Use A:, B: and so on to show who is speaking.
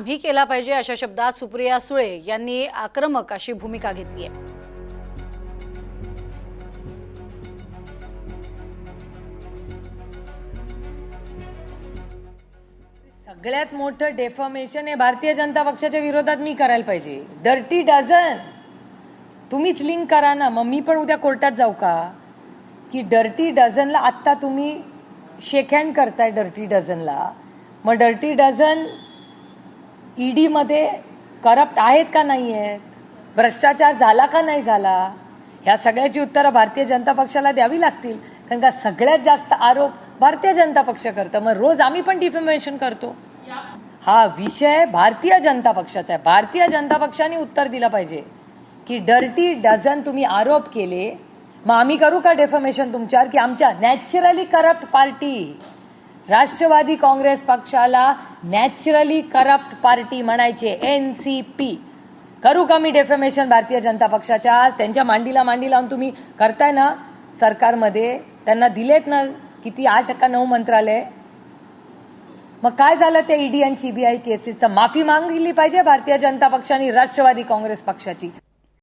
A: आम्ही केला पाहिजे अशा शब्दात सुप्रिया सुळे यांनी आक्रमक अशी भूमिका घेतली आहे।
B: सगळ्यात मोठं डेफॉर्मेशन हे भारतीय जनता पक्षाच्या विरोधात मी करायला पाहिजे। डर्टी डझन तुम्हीच लिंक करा ना, मग मी पण उद्या कोर्टात जाऊ का की डर्टी डझनला आत्ता तुम्ही शेक हँड करताय डर्टी डझनला, मग डर्टी डझन ईडी मध्ये करप्ट आहेत का नाही आहेत, भ्रष्टाचार झाला का नाही झाला, ह्या सगळ्याची उत्तरं भारतीय जनता पक्षाला द्यावी लागतील। कारण का सगळ्यात जास्त आरोप भारतीय जनता पक्ष करतं, मग रोज आम्ही पण डिफेमेशन करतो। हा विषय भारतीय जनता पक्षाचा आहे। भारतीय जनता पक्षाने उत्तर दिलं पाहिजे की डर्टी डझन तुम्ही आरोप केले, मग आम्ही करू का डेफेमेशन तुमच्यावर की आमच्या naturally corrupt party Rashtravadi Congress पक्षाला नॅचरली करप्ट पार्टी म्हणायचे, एनसीपी, करू का मी डेफेमेशन भारतीय जनता पक्षाच्या? त्यांच्या मांडीला मांडी लावून तुम्ही करताय ना सरकारमध्ये, त्यांना दिलेत ना किती 8 का 9 मंत्रालय, मग काय झालं त्या ईडी आणि सीबीआय केसेसचं? माफी मागितली पाहिजे भारतीय जनता पक्षाने राष्ट्रवादी काँग्रेस पक्षाची।